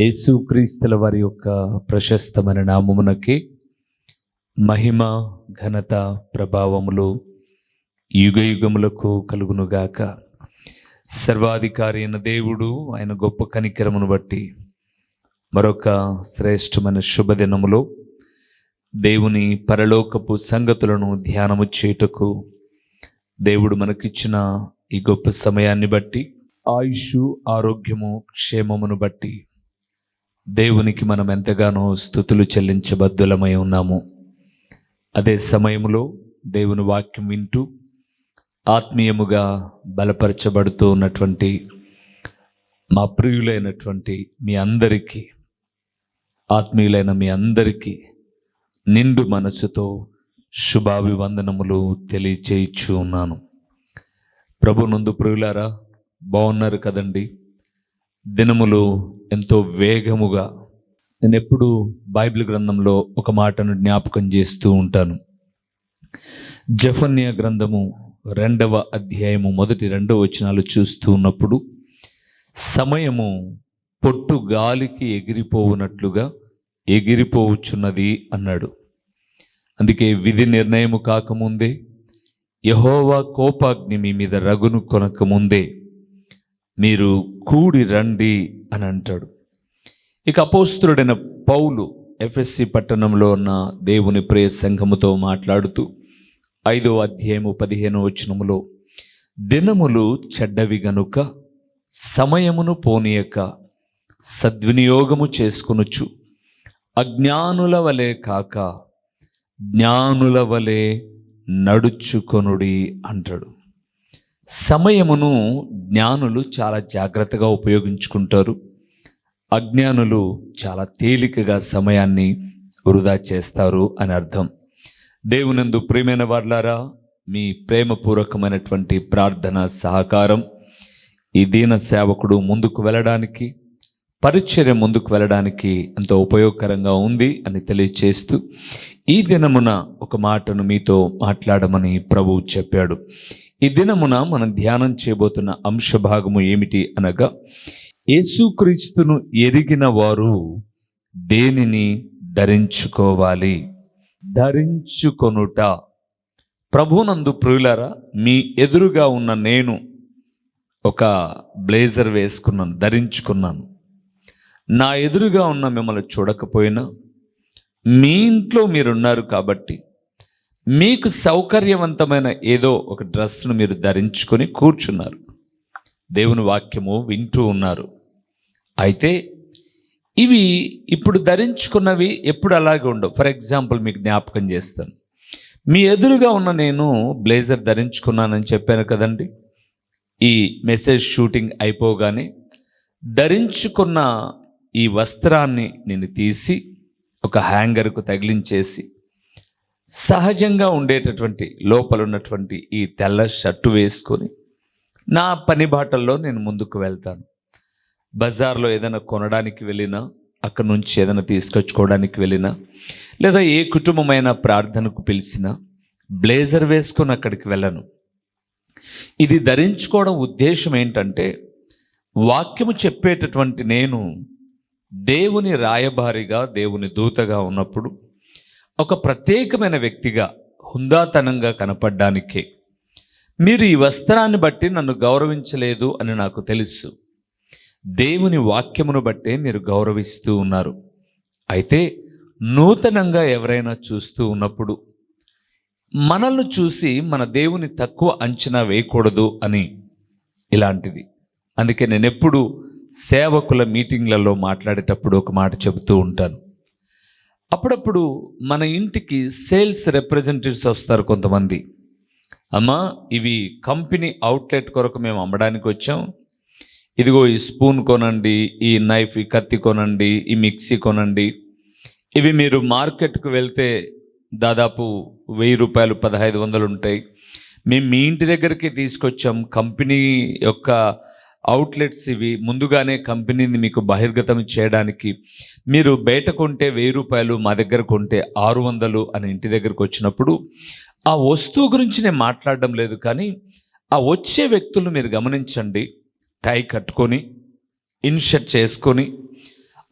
యేసుక్రీస్తుల వారి యొక్క ప్రశస్తమైన నామమునకి మహిమ, ఘనత, ప్రభావములు యుగయుగములకు కలుగునుగాక. సర్వాధికారి అయిన దేవుడు ఆయన గొప్ప కనికరమును బట్టి మరొక శ్రేష్టమైన శుభదినములో దేవుని పరలోకపు సంగతులను ధ్యానము చేయుటకు దేవుడు మనకిచ్చిన ఈ గొప్ప సమయాన్ని బట్టి, ఆయుషు, ఆరోగ్యము, క్షేమమును బట్టి దేవునికి మనం ఎంతగానో స్తుతులు చెల్లించబద్దులమై ఉన్నాము. అదే సమయంలో దేవుని వాక్యం వింటూ ఆత్మీయముగా బలపరచబడుతూ ఉన్నటువంటి మా ప్రియులైనటువంటి మీ అందరికీ, ఆత్మీయులైన మీ అందరికీ నిండు మనసుతో శుభాభివందనములు తెలియచేయచ్చు ఉన్నాను. ప్రభునందు ప్రియులారా, బాగున్నారు కదండి? దినములు ఎంతో వేగముగా, నేను ఎప్పుడు బైబిల్ గ్రంథంలో ఒక మాటను జ్ఞాపకం చేస్తూ ఉంటాను. జెఫన్యా గ్రంథము 2వ అధ్యాయము 1-2 వచనాలు చూస్తూ ఉన్నప్పుడు, సమయము పొట్టు గాలికి ఎగిరిపోవునట్లుగా ఎగిరిపోవచ్చున్నది అన్నాడు. అందుకే విధి నిర్ణయము కాకముందే, యెహోవా కోపాగ్ని మీ మీద రగును కొనకముందే మీరు కూడి రండి అని అంటాడు. ఇక అపోస్తలుడైన పౌలు ఎఫెస్సి పట్టణంలో ఉన్న దేవుని ప్రియ సంఘముతో మాట్లాడుతూ 5వ అధ్యాయము 15వ వచనములో, దినములు చెడ్డవి గనుక సమయమును పోనీయక సద్వినియోగము చేసుకొనుచు అజ్ఞానుల వలె కాక జ్ఞానుల వలె నడుచుకొనుడి అంటాడు. సమయమును జ్ఞానులు చాలా జాగ్రత్తగా ఉపయోగించుకుంటారు. అజ్ఞానులు చాలా తేలికగా సమయాన్ని వృధా చేస్తారు అని అర్థం. దేవునందు ప్రియమైన వారలారా, మీ ప్రేమపూర్వకమైనటువంటి ప్రార్థన సహకారం ఈ దీన సేవకుడు ముందుకు వెళ్ళడానికి, పరిచర్య ముందుకు వెళ్ళడానికి ఎంతో ఉపయోగకరంగా ఉంది అని తెలియచేస్తూ, ఈ దినమున ఒక మాటను మీతో మాట్లాడమని ప్రభువు చెప్పాడు. ఈ దినమున మనం ధ్యానం చేయబోతున్న అంశభాగము ఏమిటి అనగా, యేసుక్రీస్తును ఎరిగిన వారు దేనిని ధరించుకోవాలి? ధరించుకొనుట. ప్రభునందు ప్రియులారా, మీ ఎదురుగా ఉన్న నేను ఒక బ్లేజర్ వేసుకున్నాను, ధరించుకున్నాను. నా ఎదురుగా ఉన్న మిమ్మల్ని చూడకపోయినా మీ ఇంట్లో మీరున్నారు కాబట్టి మీకు సౌకర్యవంతమైన ఏదో ఒక డ్రెస్ను మీరు ధరించుకొని కూర్చున్నారు, దేవుని వాక్యము వింటూ ఉన్నారు. అయితే ఇవి ఇప్పుడు ధరించుకున్నవి ఎప్పుడు అలాగే ఉండవు. ఫర్ ఎగ్జాంపుల్ మీకు జ్ఞాపకం చేస్తాను. మీ ఎదురుగా ఉన్న నేను బ్లేజర్ ధరించుకున్నానని చెప్పాను కదండి. ఈ మెసేజ్ షూటింగ్ అయిపోగానే ధరించుకున్న ఈ వస్త్రాన్ని నేను తీసి ఒక హ్యాంగర్కు తగిలించేసి సహజంగా ఉండేటటువంటి లోపల ఉన్నటువంటి ఈ తెల్ల షర్టు వేసుకొని నా పని బాటల్లో నేను ముందుకు వెళ్తాను. బజార్లో ఏదైనా కొనడానికి వెళ్ళినా, అక్కడి నుంచి ఏదైనా తీసుకొచ్చుకోవడానికి వెళ్ళినా, లేదా ఏ కుటుంబమైన ప్రార్థనకు పిలిచినా బ్లేజర్ వేసుకొని అక్కడికి వెళ్ళను. ఇది ధరించుకోవడం ఉద్దేశం ఏంటంటే, వాక్యము చెప్పేటటువంటి నేను దేవుని రాయబారిగా, దేవుని దూతగా ఉన్నప్పుడు ఒక ప్రత్యేకమైన వ్యక్తిగా, హుందాతనంగా కనపడడానికే. మీరు ఈ వస్త్రాన్ని బట్టి నన్ను గౌరవించలేదు అని నాకు తెలుసు. దేవుని వాక్యమును బట్టే మీరు గౌరవిస్తూ ఉన్నారు. అయితే నూతనంగా ఎవరైనా చూస్తూ ఉన్నప్పుడు మనల్ని చూసి మన దేవుని తక్కువ అంచనా వేయకూడదు అని ఇలాంటిది. అందుకే నేను ఎప్పుడు సేవకుల మీటింగ్లలో మాట్లాడేటప్పుడు ఒక మాట చెబుతూ ఉంటాను. అప్పుడప్పుడు మన ఇంటికి సేల్స్ రిప్రజెంటేటివ్స్ వస్తారు కొంతమంది. అమ్మా, ఇవి కంపెనీ అవుట్లెట్ కొరకు మేము అమ్మడానికి వచ్చాం, ఇదిగో ఈ స్పూన్ కొనండి, ఈ నైఫ్, ఈ కత్తి కొనండి, ఈ మిక్సీ కొనండి, ఇవి మీరు మార్కెట్కు వెళ్తే దాదాపు 1000 రూపాయలు, 1500 ఉంటాయి, మేము మీ ఇంటి దగ్గరికి తీసుకొచ్చాం, కంపెనీ యొక్క అవుట్లెట్స్ ఇవి, ముందుగానే కంపెనీని మీకు బహిర్గతం చేయడానికి, మీరు బయట కొంటే 1000 రూపాయలు, మా దగ్గర కొంటే 600 అని ఇంటి దగ్గరకు వచ్చినప్పుడు ఆ వస్తువు గురించి నేను మాట్లాడడం లేదు, కానీ ఆ వచ్చే వ్యక్తులను మీరు గమనించండి. టై కట్టుకొని, ఇన్షర్ట్ చేసుకొని,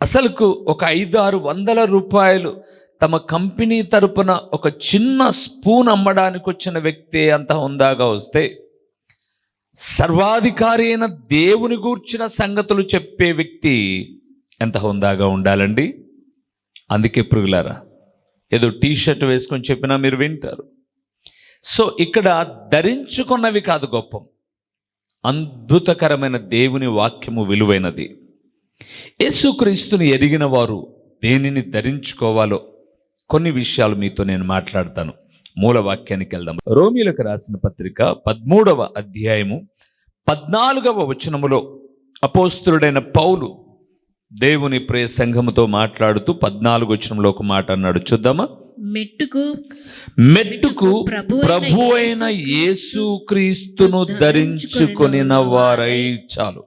అసలుకు ఒక 500-600 రూపాయలు తమ కంపెనీ తరపున ఒక చిన్న స్పూన్ అమ్మడానికి వచ్చిన వ్యక్తి అంత హుందాగా వస్తే, సర్వాధికారి అయిన దేవుని గూర్చిన సంగతులు చెప్పే వ్యక్తి ఎంత హుందాగా ఉండాలండి. అందుకే ప్రియులారా, ఏదో టీషర్ట్ వేసుకొని చెప్పినా మీరు వింటారు. సో ఇక్కడ ధరించుకున్నవి కాదు గొప్పం, అద్భుతకరమైన దేవుని వాక్యము విలువైనది. యేసుక్రీస్తుని ఎరిగిన వారు దేనిని ధరించుకోవాలో కొన్ని విషయాలు మీతో నేను మాట్లాడతాను. మూల వాక్యానికి వెళ్దాం. రోమీయులకు రాసిన పత్రిక 13వ అధ్యాయము 14వ వచనములో అపోస్తలుడైన పౌలు దేవుని ప్రియ సంఘముతో మాట్లాడుతూ 14వ వచనంలో ఒక మాట అన్నాడు. చూద్దామా? మెట్టుకు ప్రభు అయిన యేసుక్రీస్తును ధరించుకొనిన వారై చాలు.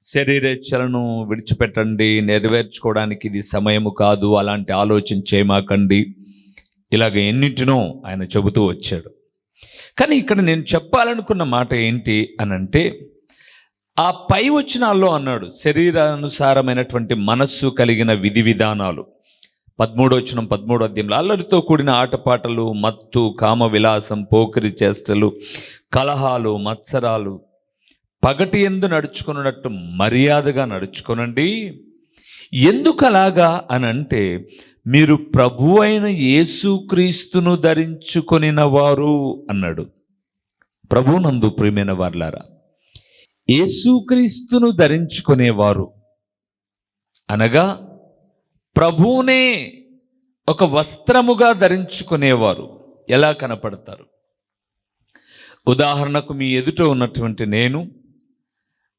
శరీరేచ్ఛలను విడిచిపెట్టండి, నెరవేర్చుకోవడానికి ఇది సమయము కాదు, అలాంటి ఆలోచన చేయమాకండి, ఇలాగ ఎన్నింటినో ఆయన చెబుతూ వచ్చాడు. కానీ ఇక్కడ నేను చెప్పాలనుకున్న మాట ఏంటి అనంటే, ఆ పై వచనాల్లో అన్నాడు శరీరానుసారమైనటువంటి మనస్సు కలిగిన విధి విధానాలు. 13వ వచనం 13వ అధ్యాయంలో అల్లరితో కూడిన ఆటపాటలు, మత్తు, కామ విలాసం, పోకిరి చేష్టలు, కలహాలు, మత్సరాలు, పగటి యందు నడుచుకున్నట్టు మర్యాదగా నడుచుకొనండి. ఎందుకు అలాగా అనంటే, మీరు ప్రభు అయిన యేసుక్రీస్తును ధరించుకొనిన వారు అన్నాడు. ప్రభునందు ప్రియమైన వారలారా, యేసుక్రీస్తును ధరించుకునేవారు అనగా ప్రభువునే ఒక వస్త్రముగా ధరించుకునేవారు ఎలా కనపడతారు? ఉదాహరణకు మీ ఎదుట ఉన్నటువంటి నేను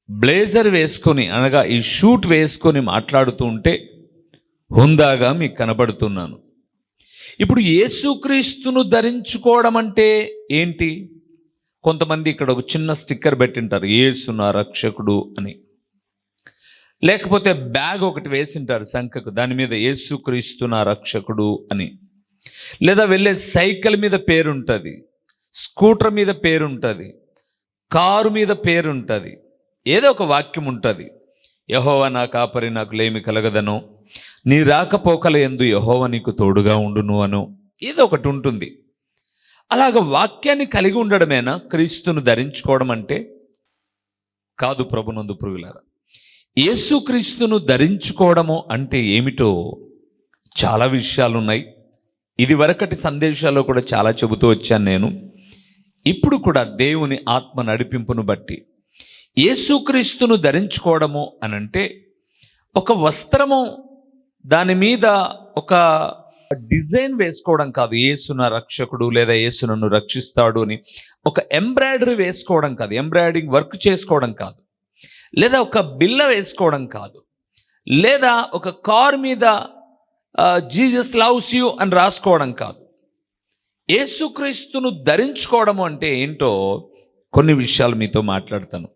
బ్లేజర్ వేసుకొని, అనగా ఈ షూట్ వేసుకొని మాట్లాడుతూ ఉంటే హుందాగా మీకు కనబడుతున్నాను. ఇప్పుడు యేసుక్రీస్తును ధరించుకోవడం అంటే ఏంటి? కొంతమంది ఇక్కడ ఒక చిన్న స్టిక్కర్ పెట్టింటారు, యేసు నా రక్షకుడు అని. లేకపోతే బ్యాగ్ ఒకటి వేసింటారు సంఖకు, దాని మీద యేసుక్రీస్తు నా రక్షకుడు అని. లేదా వెళ్ళే సైకిల్ మీద పేరుంటుంది, స్కూటర్ మీద పేరుంటుంది, కారు మీద పేరుంటుంది, ఏదో ఒక వాక్యం ఉంటుంది. యెహోవా నా కాపరి, నాకు లేమి కలగదనో, నీ రాకపోకల యందు యెహోవా నీకు తోడుగా ఉండును అనో, ఏదో ఒకటి ఉంటుంది. అలాగ వాక్యాన్ని కలిగి ఉండడమేనా క్రీస్తును ధరించుకోవడం అంటే? కాదు ప్రభునందు ప్రియులారా. యేసుక్రీస్తును ధరించుకోవడము అంటే ఏమిటో చాలా విషయాలు ఉన్నాయి. ఇది వరకటి సందేశాల్లో కూడా చాలా చెబుతూ వచ్చాను నేను. ఇప్పుడు కూడా దేవుని ఆత్మ నడిపింపును బట్టి యేసుక్రీస్తును ధరించుకోవడము అనంటే ఒక వస్త్రము, దాని మీద ఒక డిజైన్ వేసుకోవడం కాదు. యేసు నా రక్షకుడు లేదా యేసు నన్ను రక్షిస్తాడు అని ఒక ఎంబ్రాయిడరీ వేసుకోవడం కాదు, ఎంబ్రాయిడరింగ్ వర్క్ చేసుకోవడం కాదు, లేదా ఒక బిల్ల వేసుకోవడం కాదు, లేదా ఒక కార్ మీద జీసస్ లవ్స్ యూ అని రాసుకోవడం కాదు. యేసుక్రీస్తును ధరించుకోవడము అంటే ఏంటో కొన్ని విషయాలు మీతో మాట్లాడతాను.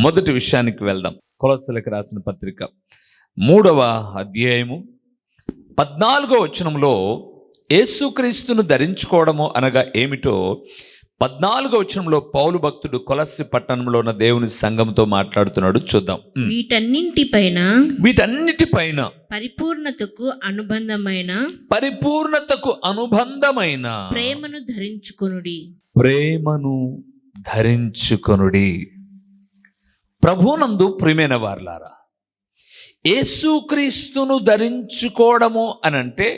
మొదటి విషయానికి వెళ్దాం. కొలస్సీలకు రాసిన పత్రిక 3వ అధ్యాయము 14వ వచనంలో యేసుక్రీస్తును ధరించుకోవడము అనగా ఏమిటో 14వ వచనంలో పౌలు భక్తుడు కొలస్సీ పట్టణంలో ఉన్న దేవుని సంఘంతో మాట్లాడుతున్నాడు. చూద్దాం. వీటన్నిటిపైన పరిపూర్ణతకు అనుబంధమైన ప్రేమను ధరించుకొనుడి. ప్రభునందు ప్రియమైన వారలారా, యేసుక్రీస్తును ధరించుకోవడము అనంటే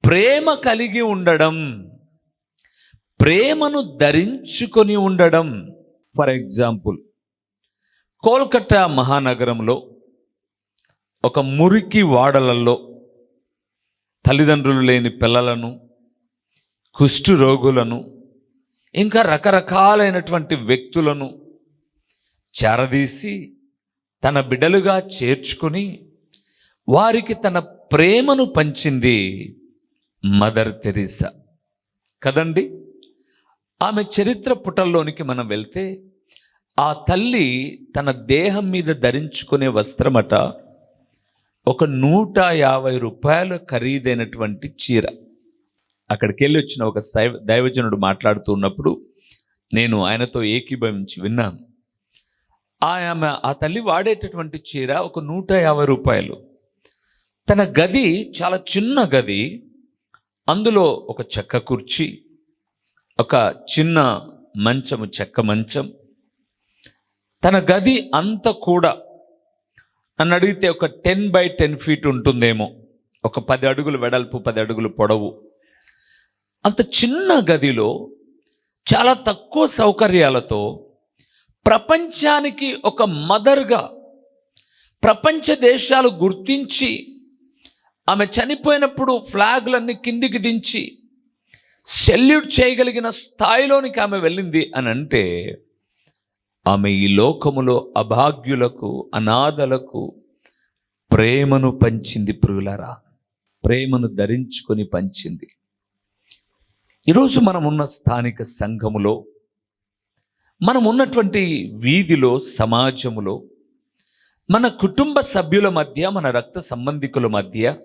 ప్రేమ కలిగి ఉండడం, ప్రేమను ధరించుకొని ఉండడం. ఫర్ ఎగ్జాంపుల్, కోల్కతా మహానగరంలో ఒక మురికి వాడలలో తల్లిదండ్రులు లేని పిల్లలను, కుష్టు రోగులను, ఇంకా రకరకాలైనటువంటి వ్యక్తులను చేరదీసి తన బిడ్డలుగా చేర్చుకొని వారికి తన ప్రేమను పంచింది మదర్ తెరీసా కదండి. ఆమె చరిత్ర పుటల్లోనికి మనం వెళ్తే ఆ తల్లి తన దేహం మీద ధరించుకునే వస్త్రమట ఒక 150 రూపాయల ఖరీదైనటువంటి చీర. అక్కడికి వెళ్ళి వచ్చిన ఒక దైవజనుడు మాట్లాడుతూ ఉన్నప్పుడు నేను ఆయనతో ఏకీభవించి విన్నాను. ఆ తల్లి వాడేటటువంటి చీర ఒక 150 రూపాయలు. తన గది చాలా చిన్న గది, అందులో ఒక చెక్క కుర్చీ, ఒక చిన్న మంచము, చెక్క మంచం. తన గది అంతా కూడా నన్ను అడిగితే ఒక 10 by 10 feet ఉంటుందేమో, ఒక 10 అడుగులు వెడల్పు, 10 అడుగులు పొడవు. అంత చిన్న గదిలో చాలా తక్కువ సౌకర్యాలతో ప్రపంచానికి ఒక మదర్గా ప్రపంచ దేశాలు గుర్తించి, ఆమె చనిపోయినప్పుడు ఫ్లాగ్లన్నీ కిందికి దించి సెల్యూట్ చేయగలిగిన స్థాయిలోనికి ఆమె వెళ్ళింది అని అంటే, ఆమె ఈ లోకములో అభాగ్యులకు, అనాథలకు ప్రేమను పంచింది ప్రియులారా. ప్రేమను ధరించుకొని పంచింది. ఈరోజు మనం ఉన్న స్థానిక సంఘములో, మనం ఉన్నటువంటి వీధిలో, సమాజములో, మన కుటుంబ సభ్యుల మధ్య, మన రక్త సంబంధికుల మధ్య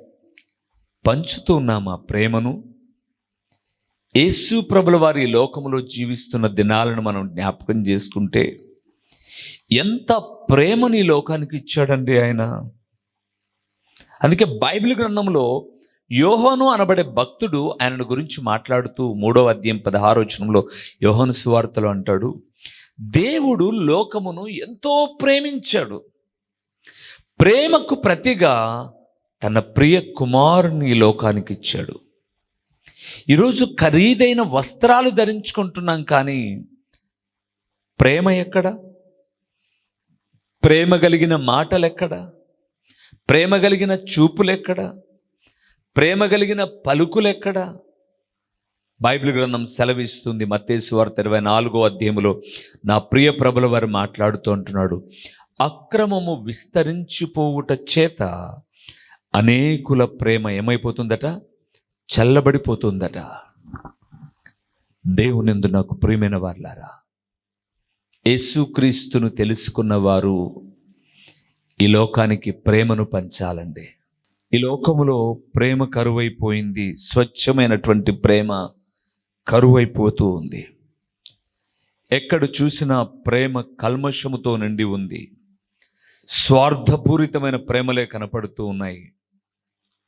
పంచుతూ ఉన్నామా ప్రేమను? యేసు ప్రభుల వారి లోకములో జీవిస్తున్న దినాలను మనం జ్ఞాపకం చేసుకుంటే, ఎంత ప్రేమని ఈ లోకానికి ఇచ్చాడండి ఆయన. అందుకే బైబిల్ గ్రంథంలో యోహాను అనబడే భక్తుడు ఆయనను గురించి మాట్లాడుతూ 3వ అధ్యాయం 16వ వచనంలో యోహాను సువార్తలో అంటాడు, దేవుడు లోకమును ఎంతో ప్రేమించాడు, ప్రేమకు ప్రతిగా తన ప్రియ కుమారుని ఈ లోకానికి ఇచ్చాడు. ఈరోజు ఖరీదైన వస్త్రాలు ధరించుకుంటున్నాం, కానీ ప్రేమ ఎక్కడ? ప్రేమ కలిగిన మాటలు ఎక్కడ? ప్రేమ కలిగిన చూపులు ఎక్కడ? ప్రేమ కలిగిన పలుకులు ఎక్కడ? బైబిల్ గ్రంథం సెలవిస్తుంది, మత్తయి సువార్త 24వ అధ్యాయంలో నా ప్రియ ప్రభుల వారు మాట్లాడుతూ అంటున్నాడు, అక్రమము విస్తరించిపోవుట చేత అనేకుల ప్రేమ ఏమైపోతుందట? చల్లబడిపోతుందట. దేవునిందు నాకు ప్రియమైన వారులారా, యేసుక్రీస్తును తెలుసుకున్న వారు ఈ లోకానికి ప్రేమను పంచాలండి. ఈ లోకములో ప్రేమ కరువైపోయింది. స్వచ్ఛమైనటువంటి ప్రేమ కరువైపోతూ ఉంది. ఎక్కడ చూసినా ప్రేమ కల్మషముతో నిండి ఉంది. స్వార్థపూరితమైన ప్రేమలే కనపడుతూ ఉన్నాయి.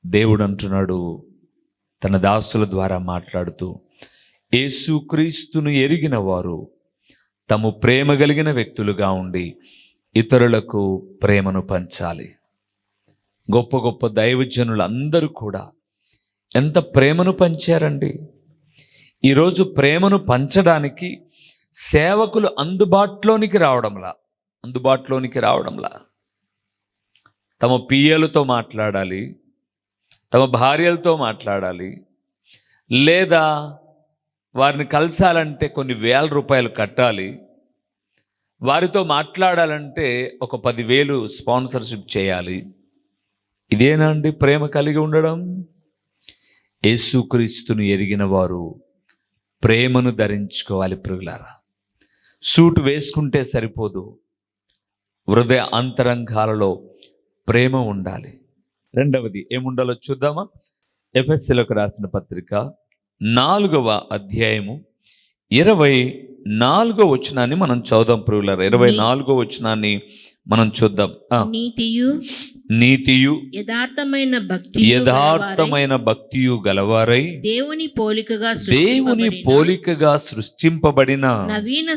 దేవుడు అంటున్నాడు తన దాసుల ద్వారా మాట్లాడుతూ, యేసుక్రీస్తును ఎరిగిన వారు తాము ప్రేమ కలిగిన వ్యక్తులుగా ఉండి ఇతరులకు ప్రేమను పంచాలి. గొప్ప గొప్ప దైవజనులు అందరూ కూడా ఎంత ప్రేమను పంచారండి. ఈరోజు ప్రేమను పంచడానికి సేవకులు అందుబాటులోనికి రావడంలా తమ పియ్యలతో మాట్లాడాలి, తమ భార్యలతో మాట్లాడాలి, లేదా వారిని కలసాలంటే కొన్ని వేల రూపాయలు కట్టాలి, వారితో మాట్లాడాలంటే ఒక 10,000 స్పాన్సర్షిప్ చేయాలి. ఇదేనా అండి ప్రేమ కలిగి ఉండడం? యేసుక్రీస్తును ఎరిగిన వారు ప్రేమను ధరించుకోవాలి ప్రియులారా. సూట్ వేసుకుంటే సరిపోదు, హృదయ అంతరంగాలలో ప్రేమ ఉండాలి. రెండవది ఏముండాలో చూద్దామా? ఎఫెసీయులకు రాసిన పత్రిక 4వ అధ్యాయము 24వ వచనాన్ని మనం చదువుదాం ప్రియులారా. 24వ వచనాన్ని మనం చూద్దాం. నీతియు యథార్థమైన భక్తియు గలవారై దేవుని పోలికగా సృష్టింపబడిన నవీన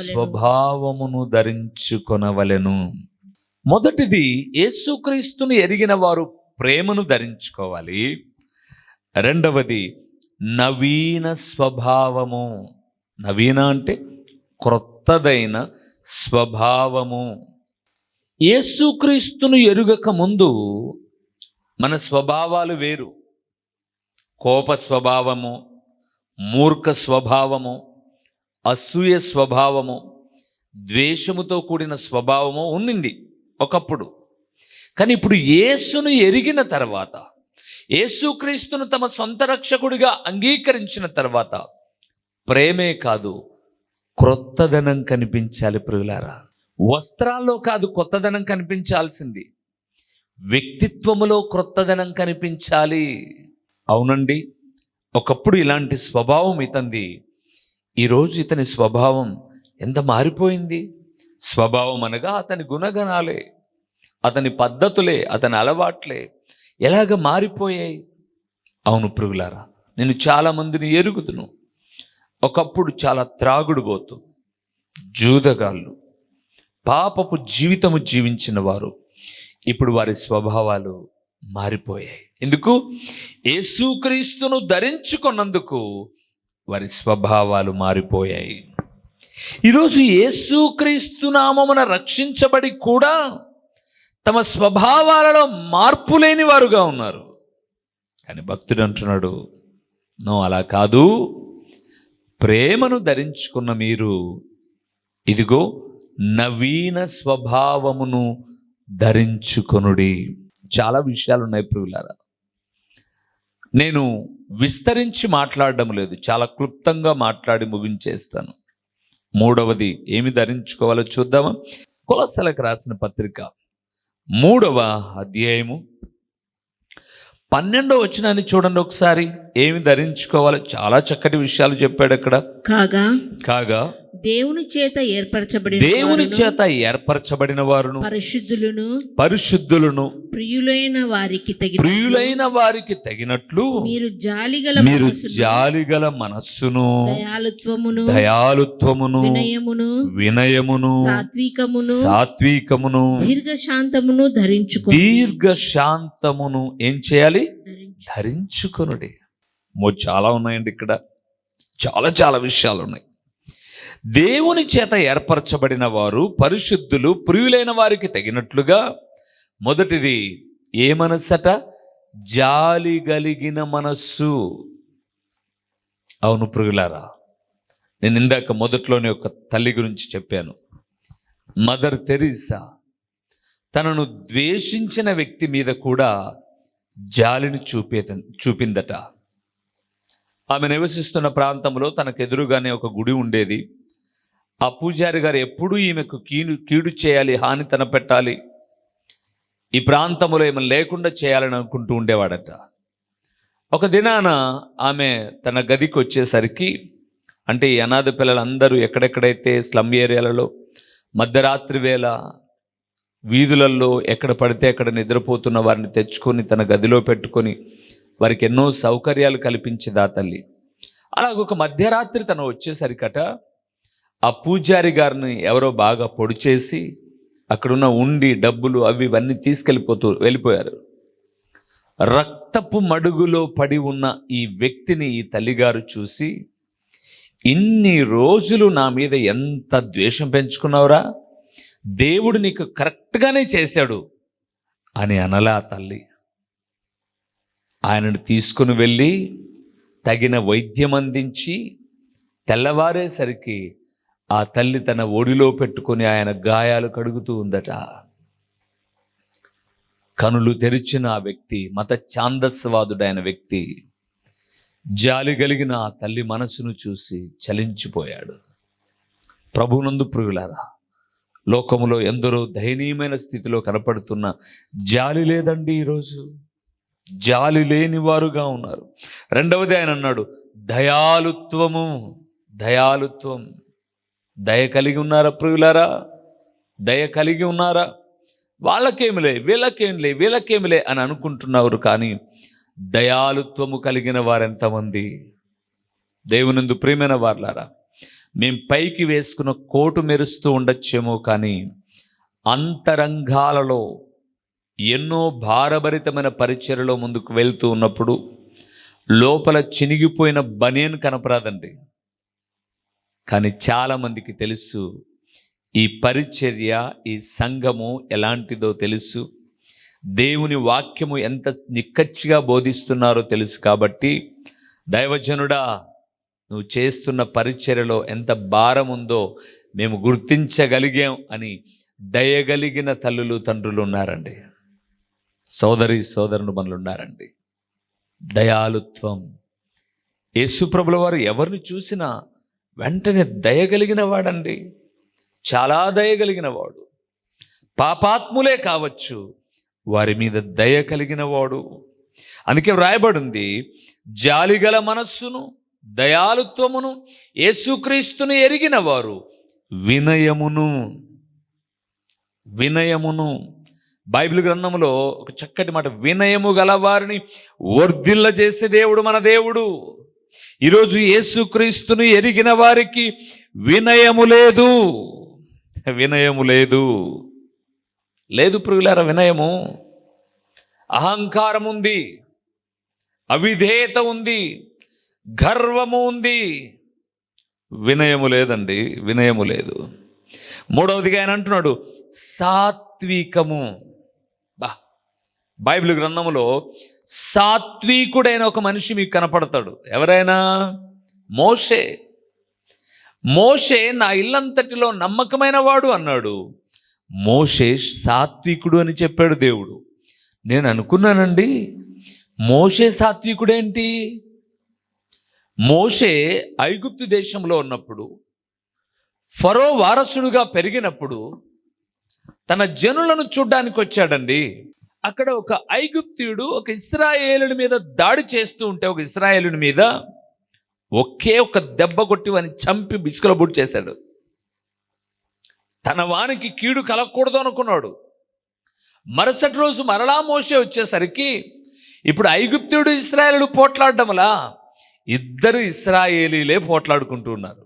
స్వభావమును ధరించుకొనవలెను. మొదటిది, యేసుక్రీస్తును ఎరిగిన వారు ప్రేమను ధరించుకోవాలి. రెండవది, నవీన స్వభావము. నవీన అంటే క్రొత్తదైన స్వభావము. యేసుక్రీస్తును ఎరుగక ముందు మన స్వభావాలు వేరు. కోప స్వభావము, మూర్ఖ స్వభావము, అసూయ స్వభావము, ద్వేషముతో కూడిన స్వభావము ఉన్నింది ఒకప్పుడు. కానీ ఇప్పుడు యేసును ఎరిగిన తర్వాత, యేసుక్రీస్తును తమ సొంత రక్షకుడిగా అంగీకరించిన తర్వాత ప్రేమే కాదు, క్రొత్తదనం కనిపించాలి ప్రియులారా. వస్త్రాల్లో కాదు కొత్తదనం కనిపించాల్సింది, వ్యక్తిత్వములో క్రొత్తదనం కనిపించాలి. అవునండి, ఒకప్పుడు ఇలాంటి స్వభావం ఇతంది, ఈరోజు ఇతని స్వభావం ఎంత మారిపోయింది. స్వభావం అనగా అతని గుణగణాలే, అతని పద్ధతులే, అతని అలవాట్లే ఎలాగ మారిపోయాయి. అవును ప్రియులారా, నేను చాలామందిని ఎరుగుదును. ఒకప్పుడు చాలా త్రాగుడుబోతు, జూదగాళ్ళు, పాపపు జీవితము జీవించిన వారు ఇప్పుడు వారి స్వభావాలు మారిపోయాయి. ఎందుకు? యేసుక్రీస్తును ధరించుకున్నందుకు వారి స్వభావాలు మారిపోయాయి. ఈరోజు యేసుక్రీస్తు నామమున రక్షించబడి కూడా తమ స్వభావాలలో మార్పు లేని వారుగా ఉన్నారు. కానీ భక్తుడు అంటున్నాడు, నో, అలా కాదు. ప్రేమను ధరించుకున్న మీరు ఇదిగో నవీన స్వభావమును ధరించుకొనుడి. చాలా విషయాలు ఉన్నాయి ప్రియులారా. నేను విస్తరించి మాట్లాడడం లేదు, చాలా క్లుప్తంగా మాట్లాడి ముగించేస్తాను. మూడవది ఏమి ధరించుకోవాలో చూద్దామా? కొలస్సీలకు రాసిన పత్రిక 3వ అధ్యాయము 12వ వచనాన్ని చూడండి ఒకసారి. ఏమి ధరించుకోవాలో చాలా చక్కటి విషయాలు చెప్పాడు అక్కడ. కాగా దేవుని చేత ఏర్పరచబడిన వారును పరిశుద్ధులను ప్రియులైన వారికి తగినట్లు మీరు జాలిగల మనస్సును, దయాలుత్వమును, వినయమును, సాత్వికమును, దీర్ఘశాంతమును ఏం చేయాలి? ధరించుకొనుడి. చాలా ఉన్నాయండి ఇక్కడ, చాలా విషయాలు ఉన్నాయి. దేవుని చేత ఏర్పరచబడిన వారు పరిశుద్ధులు, ప్రియులైన వారికి తగినట్లుగా, మొదటిది ఏ మనస్సట? జాలి కలిగిన మనస్సు. అవును ప్రియులారా, నేను ఇందాక మొదట్లోనే ఒక తల్లి గురించి చెప్పాను. మదర్ తెరీసా తనను ద్వేషించిన వ్యక్తి మీద కూడా జాలిని చూపిందట. ఆమె నివసిస్తున్న ప్రాంతంలో తనకు ఎదురుగానే ఒక గుడి ఉండేది. ఆ పూజారి గారు ఎప్పుడూ ఈమెకు కీడు చేయాలి, హాని తలపెట్టాలి, ఈ ప్రాంతంలో ఏమైనా లేకుండా చేయాలని అనుకుంటూ ఉండేవాడట. ఒక దినాన ఆమె తన గదికి వచ్చేసరికి, అంటే ఈ అనాథ పిల్లలందరూ ఎక్కడెక్కడైతే స్లమ్ ఏరియాలలో మధ్యరాత్రి వేళ వీధులలో ఎక్కడ పడితే అక్కడ నిద్రపోతున్న వారిని తెచ్చుకొని తన గదిలో పెట్టుకొని వారికి ఎన్నో సౌకర్యాలు కల్పించేది ఆ తల్లి. అలాగొక మధ్యరాత్రి తను వచ్చేసరికట ఆ పూజారి గారిని ఎవరో బాగా పొడి చేసి అక్కడున్న ఉండి డబ్బులు అవి ఇవన్నీ వెళ్ళిపోయారు. రక్తపు మడుగులో పడి ఉన్న ఈ వ్యక్తిని ఈ తల్లిగారు చూసి, ఇన్ని రోజులు నా మీద ఎంత ద్వేషం పెంచుకున్నావురా, దేవుడు నీకు కరెక్ట్గానే చేశాడు అని అనలా తల్లి. ఆయనను తీసుకుని వెళ్ళి తగిన వైద్యం అందించి తెల్లవారేసరికి ఆ తల్లి తన ఒడిలో పెట్టుకొని ఆయన గాయాలు కడుగుతూ ఉందట. కనులు తెరిచిన ఆ వ్యక్తి, మత ఛాందస్వాదుడైన వ్యక్తి, జాలి కలిగిన ఆ తల్లి మనసును చూసి చలించిపోయాడు. ప్రభువునందు ప్రియులారా, లోకములో ఎందరో దయనీయమైన స్థితిలో కనపడుతున్న జాలి లేదండి. ఈరోజు జాలి లేని వారుగా ఉన్నారు. రెండవది ఆయన అన్నాడు దయాలుత్వము. దయ కలిగి ఉన్నారా ప్రియులారా? దయ కలిగి ఉన్నారా? వాళ్ళకేమిలే, వీళ్ళకేమిలే అని అనుకుంటున్నారు, కానీ దయాలుత్వము కలిగిన వారెంతమంది? దేవునందు ప్రియమైన వారులారా, మేం పైకి వేసుకున్న కోటు మెరుస్తూ ఉండొచ్చేమో, కానీ అంతరంగాలలో ఎన్నో భారభరితమైన పరిచర్యలో ముందుకు వెళ్తూ ఉన్నప్పుడు లోపల చినిగిపోయిన బనియన్ కనపరాదండి. కానీ చాలామందికి తెలుసు ఈ పరిచర్య, ఈ సంఘము ఎలాంటిదో తెలుసు, దేవుని వాక్యము ఎంత నిక్కచ్చిగా బోధిస్తున్నారో తెలుసు. కాబట్టి దైవజనుడా, నువ్వు చేస్తున్న పరిచర్యలో ఎంత భారం ఉందో మేము గుర్తించగలిగాం అని దయగలిగిన తల్లులు తండ్రులు ఉన్నారండి. సోదరులు మనలు ఉన్నారండి. దయాలుత్వం. యేసుప్రభుల వారు ఎవరిని చూసినా వెంటనే దయగలిగిన వాడండి, చాలా దయగలిగిన వాడు. పాపాత్ములే కావచ్చు, వారి మీద దయ కలిగిన వాడు. అందుకే వ్రాయబడింది, జాలిగల మనస్సును, దయాలుత్వమును, యేసుక్రీస్తును ఎరిగిన వారు వినయమును. వినయమును. బైబిల్ గ్రంథంలో ఒక చక్కటి మాట, వినయము గల వారిని వర్ధిల్ల చేసే దేవుడు మన దేవుడు. ఈరోజు యేసుక్రీస్తును ఎరిగిన వారికి వినయము లేదు, వినయము లేదు. లేదు ప్రియులారా, వినయము. అహంకారం ఉంది, అవిధేయత ఉంది, గర్వము ఉంది, వినయము లేదండి, వినయము లేదు. మూడవదిగా ఆయన అంటున్నాడు సాత్వికము. బైబిల్ గ్రంథములో సాత్వికుడైన ఒక మనిషి మీకు కనపడతాడు. ఎవరైనా? మోషే. మోషే నా ఇల్లంతటిలో నమ్మకమైన వాడు అన్నాడు. మోషే సాత్వికుడు అని చెప్పాడు దేవుడు. నేను అనుకున్నానండి, మోషే సాత్వికుడేంటి? మోషే ఐగుప్తు దేశంలో ఉన్నప్పుడు, ఫరో వారసుడుగా పెరిగినప్పుడు తన జనులను చూడ్డానికి వచ్చాడండి. అక్కడ ఒక ఐగుప్తీయుడు ఒక ఇశ్రాయేలుడి మీద దాడి చేస్తూ ఉంటే, ఒక ఇశ్రాయేలుడి మీద ఒకే ఒక దెబ్బ కొట్టి వాని చంపి బిస్కుల బుడ్డు చేశాడు. తన వానికి కీడు కలగకూడదు అనుకున్నాడు. మరుసటి రోజు మరలా మోషే వచ్చేసరికి ఇప్పుడు ఐగుప్తుడు ఇశ్రాయేలుడు పోట్లాడడంలా ఇద్దరు ఇశ్రాయేలీలే పోట్లాడుకుంటూ ఉన్నారు.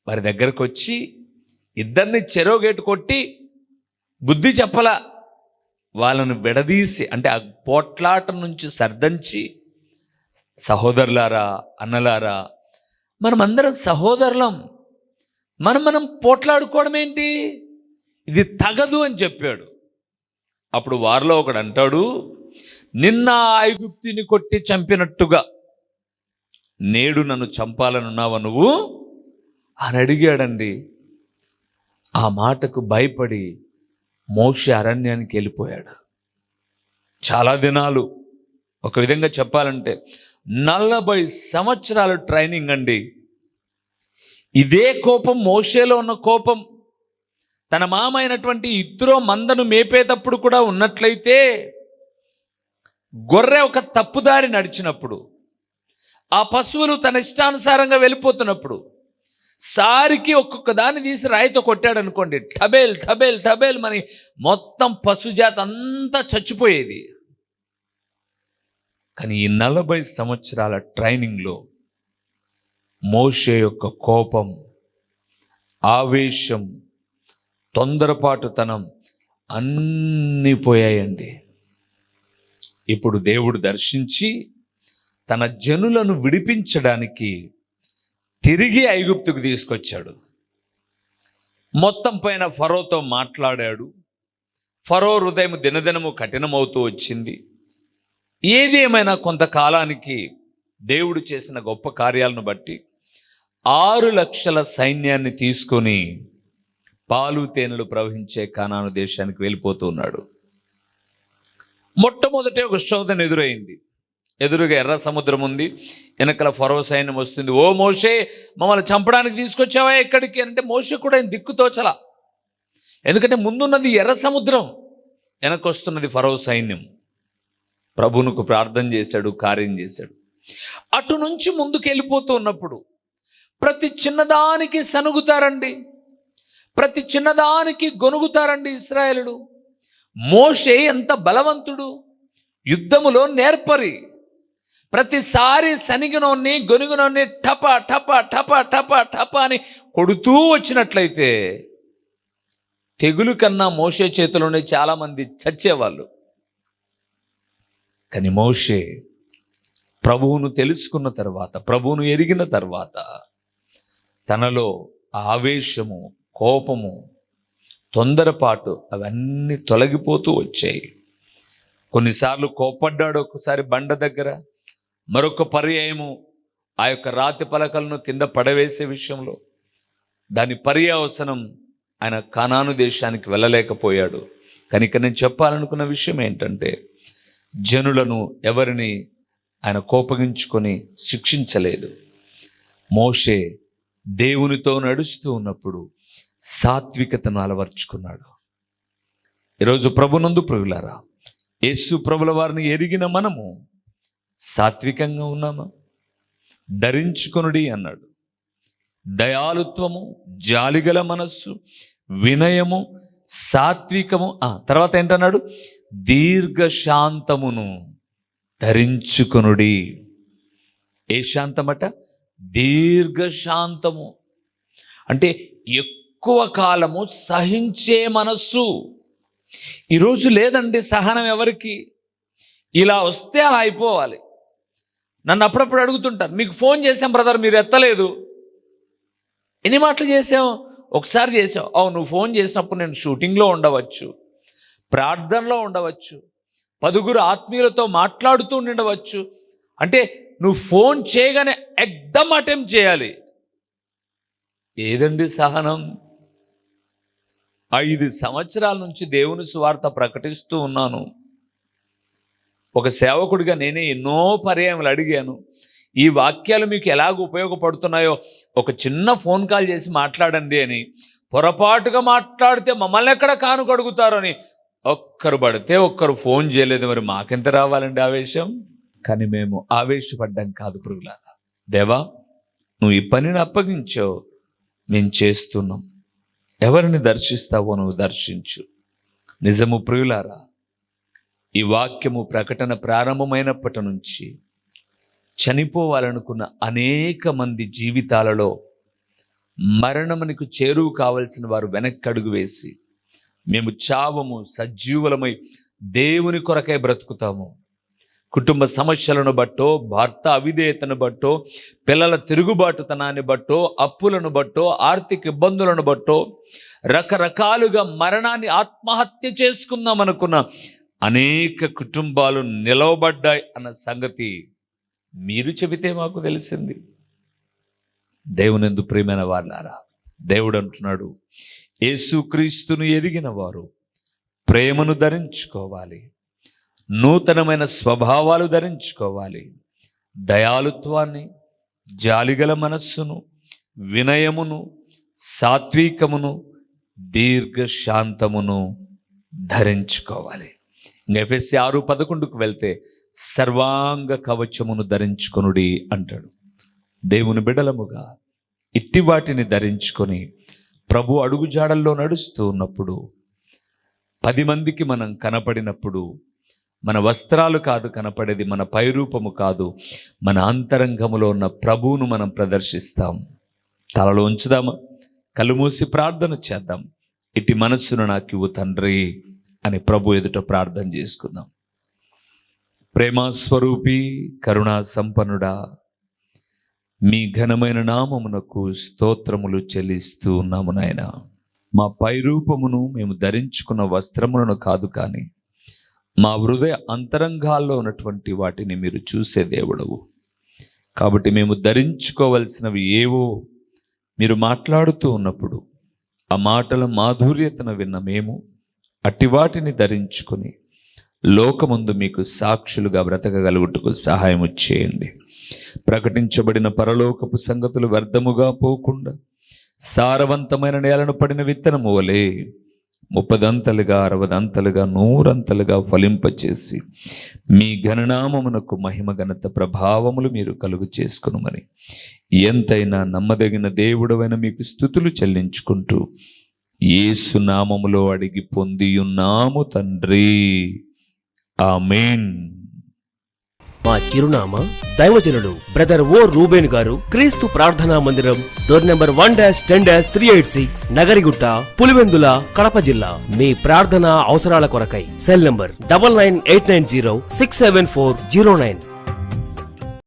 వారి దగ్గరకు వచ్చి ఇద్దరిని చెరోగేటు కొట్టి బుద్ధి చెప్పలా, వాళ్ళను విడదీసి, అంటే ఆ పోట్లాట నుంచి సర్దంచి, సహోదరులారా, అన్నలారా, మనమందరం సహోదరులం, మనం పోట్లాడుకోవడం ఏంటి, ఇది తగదు అని చెప్పాడు. అప్పుడు వారిలో ఒకడు అంటాడు, నిన్న ఐగుప్తుని కొట్టి చంపినట్టుగా నేడు నన్ను చంపాలనున్నావా నువ్వు అని అడిగాడండి. ఆ మాటకు భయపడి మోషే అరణ్యానికి వెళ్ళిపోయాడు. చాలా దినాలు, ఒక విధంగా చెప్పాలంటే 40 సంవత్సరాలు ట్రైనింగ్ అండి. ఇదే కోపం, మోషేలో ఉన్న కోపం తన మామ అయినటువంటి ఇత్రో మందను మేపేటప్పుడు కూడా ఉన్నట్లయితే, గొర్రె ఒక తప్పుదారి నడిచినప్పుడు, ఆ పశువులు తన ఇష్టానుసారంగా వెళ్ళిపోతున్నప్పుడు సారికి ఒక్కొక్క దాన్ని తీసి రాయితో కొట్టాడు అనుకోండి, టబేల్ టబేల్ టబేల్ మరి మొత్తం పశుజాతి అంతా చచ్చిపోయేది. కానీ ఈ 40 సంవత్సరాల ట్రైనింగ్లో మోషే యొక్క కోపం, ఆవేశం, తొందరపాటుతనం అన్నీ పోయాయండి. ఇప్పుడు దేవుడు దర్శించి తన జనులను విడిపించడానికి తిరిగి ఐగుప్తుకు తీసుకొచ్చాడు. మొత్తం పైన ఫరోతో మాట్లాడాడు. ఫరో హృదయం దినదినము కఠినమవుతూ వచ్చింది. ఏది ఏమైనా కొంతకాలానికి దేవుడు చేసిన గొప్ప కార్యాలను బట్టి 6 లక్షల సైన్యాన్ని తీసుకొని పాలు తేనెలు ప్రవహించే కానాను దేశానికి వెళ్ళిపోతూ ఉన్నాడు. మొట్టమొదటి ఒక శోధన ఎదురైంది. ఎదురుగా ఎర్ర సముద్రం ఉంది, వెనకల ఫరో సైన్యం వస్తుంది. ఓ మోషే, మమ్మల్ని చంపడానికి తీసుకొచ్చావా ఎక్కడికి అంటే మోషే కూడా ఆయన దిక్కుతోచలా. ఎందుకంటే ముందున్నది ఎర్ర సముద్రం, వెనకొస్తున్నది ఫరో సైన్యం. ప్రభువునకు ప్రార్థన చేశాడు, కార్యం చేశాడు. అటు నుంచి ముందుకు వెళ్ళిపోతూ ఉన్నప్పుడు ప్రతి చిన్నదానికి సనుగుతారండి, ప్రతి చిన్నదానికి గొనుగుతారండి ఇశ్రాయేలుడు. మోషే ఎంత బలవంతుడు, యుద్ధములో నేర్పరి. ప్రతిసారి సనిగినోన్ని గొనుగునోన్ని టప టప టప టప టప అని కొడుతూ వచ్చినట్లయితే తెగులు కన్నా మోషే చేతిలోనే చాలామంది చచ్చేవాళ్ళు. కానీ మోషే ప్రభువును తెలుసుకున్న తర్వాత, ప్రభువును ఎరిగిన తర్వాత తనలో ఆవేశము, కోపము, తొందరపాటు అవన్నీ తొలగిపోతూ వచ్చాయి. కొన్నిసార్లు కోపడ్డాడు, ఒకసారి బండ దగ్గర, మరొక పర్యాయము ఆ యొక్క రాతి పలకలను కింద పడవేసే విషయంలో. దాని పర్యవసనం ఆయన కానాను దేశానికి వెళ్ళలేకపోయాడు. కనుక నేను చెప్పాలనుకున్న విషయం ఏంటంటే, జనులను ఎవరిని ఆయన కోపగించుకొని శిక్షించలేదు. మోషే దేవునితో నడుస్తూ ఉన్నప్పుడు సాత్వికతను అలవర్చుకున్నాడు. ఈరోజు ప్రభునందు ప్రియులారా, యేసు ప్రభుల వారిని ఎరిగిన మనము సాత్వికంగా ఉన్నామా? ధరించుకొనుడి అన్నాడు. దయాలుత్వము, జాలిగల మనస్సు, వినయము, సాత్వికము, తర్వాత ఏంటన్నాడు? దీర్ఘశాంతమును ధరించుకొనుడి. ఏ శాంతమట? దీర్ఘశాంతము. అంటే ఎక్కువ కాలము సహించే మనస్సు. ఈరోజు లేదండి సహనం ఎవరికి. ఇలా వస్తే అలా అయిపోవాలి. నన్ను అప్పుడప్పుడు అడుగుతుంటారు, మీకు ఫోన్ చేశాం బ్రదర్ మీరు ఎత్తలేదు. ఎన్ని మాటలు చేసాం? ఒకసారి చేసావు. నువ్వు ఫోన్ చేసినప్పుడు నేను షూటింగ్లో ఉండవచ్చు, ప్రార్థనలో ఉండవచ్చు, 10 ఆత్మీయులతో మాట్లాడుతూ ఉండవచ్చు. అంటే నువ్వు ఫోన్ చేయగానే ఎక్దమ్ అటెంప్ట్ చేయాలి. ఏదండి సహనం? 5 సంవత్సరాల నుంచి దేవుని సువార్త ప్రకటిస్తూ ఉన్నాను. ఒక సేవకుడిగా నేనే ఎన్నో పర్యాయములు అడిగాను, ఈ వాక్యాలు మీకు ఎలాగ ఉపయోగపడుతున్నాయో ఒక చిన్న ఫోన్ కాల్ చేసి మాట్లాడండి అని. పొరపాటుగా మాట్లాడితే మమ్మల్ని ఎక్కడ కానుకడుగుతారు అని ఒక్కరు పడితే ఒక్కరు ఫోన్ చేయలేదు. మరి మాకెంత రావాలండి ఆవేశం? కానీ మేము ఆవేశపడ్డాం కాదు ప్రియులారా. దేవా, నువ్వు ఈ పనిని అప్పగించావు, మేము చేస్తున్నాం. ఎవరిని దర్శిస్తావో నువ్వు దర్శించు. నిజము ప్రియులారా, ఈ వాక్యము ప్రకటన ప్రారంభమైనప్పటి నుంచి చనిపోవాలనుకున్న అనేక మంది జీవితాలలో మరణమునకు చేరువు కావలసిన వారు వెనక్కడుగు వేసి, మేము చావము, సజీవులమై దేవుని కొరకై బ్రతుకుతాము. కుటుంబ సమస్యలను బట్టో, భర్త అవిధేయతను బట్టో, పిల్లల తిరుగుబాటుతనాన్ని బట్టో, అప్పులను బట్టో, ఆర్థిక ఇబ్బందులను బట్టో రకరకాలుగా మరణాన్ని ఆత్మహత్య చేసుకుందాం అనుకున్న అనేక కుటుంబాలు నిలవబడ్డాయి అన్న సంగతి మీరు చెబితే మాకు తెలిసింది. దేవునందు ప్రియమైన వాళ్ళారా, దేవుడు అంటున్నాడు, యేసుక్రీస్తును ఎరిగిన వారు ప్రేమను ధరించుకోవాలి, నూతనమైన స్వభావాలు ధరించుకోవాలి, దయాళుత్వాన్ని, జాలిగల మనస్సును, వినయమును, సాత్వికమును, దీర్ఘశాంతమును ధరించుకోవాలి. ఎఫెసీ 6:11 వెళ్తే సర్వాంగ కవచమును ధరించుకొనుడి అంటాడు. దేవుని బిడలముగా ఇట్టి వాటిని ధరించుకొని ప్రభు అడుగుజాడల్లో నడుస్తూ ఉన్నప్పుడు, 10 మందికి మనం కనపడినప్పుడు మన వస్త్రాలు కాదు కనపడేది, మన పైరూపము కాదు, మన అంతరంగములో ఉన్న ప్రభువును మనం ప్రదర్శిస్తాం. తలలో ఉంచుదామా? కళ్ళు మూసి ప్రార్థన చేద్దాం. ఇట్టి మనస్సును నాకు ఇవ్వు తండ్రి అని ప్రభు ఎదుట ప్రార్థన చేసుకుందాం. ప్రేమస్వరూపి, కరుణా సంపన్నుడా, మీ ఘనమైన నామమునకు స్తోత్రములు చెల్లిస్తూ ఉన్నాము నాయనా. మా పైరూపమును మేము ధరించుకున్న వస్త్రములను కాదు, కానీ మా హృదయ అంతరంగాల్లో ఉన్నటువంటి వాటిని మీరు చూసే దేవుడవు. కాబట్టి మేము ధరించుకోవలసినవి ఏవో మీరు మాట్లాడుతూ ఉన్నప్పుడు ఆ మాటల మాధుర్యతను విన్న మేము అట్టి వాటిని ధరించుకొని లోకమందు మీకు సాక్షులుగా బ్రతకగలుగుటకు సహాయం చేయండి. ప్రకటించబడిన పరలోకపు సంగతులు వ్యర్థముగా పోకుండా సారవంతమైన నేలను పడిన విత్తనము వలె 30 అంతలుగా 60 అంతలుగా 100 అంతలుగా ఫలింపచేసి మీ ఘననామమునకు మహిమ ఘనత ప్రభావములు మీరు కలుగు చేసుకునుమని ఎంతైనా నమ్మదగిన దేవుడవైన మీకు స్తుతులు చెల్లించుకుంటూ యేసు నామములో అడిగి పొందియున్నాము తండ్రి, ఆమేన్. మా చిరునామా దైవజనులు బ్రదర్ ఓ రూబేన్ గారు, క్రీస్తు ప్రార్థనా మందిరం, డోర్ నెంబర్ 1-10-386, నగరిగుట్ట, పులివెందుల, కడప జిల్లా. మీ ప్రార్థనా అవసరాల కొరకై సెల్ నంబర్ 9989067409.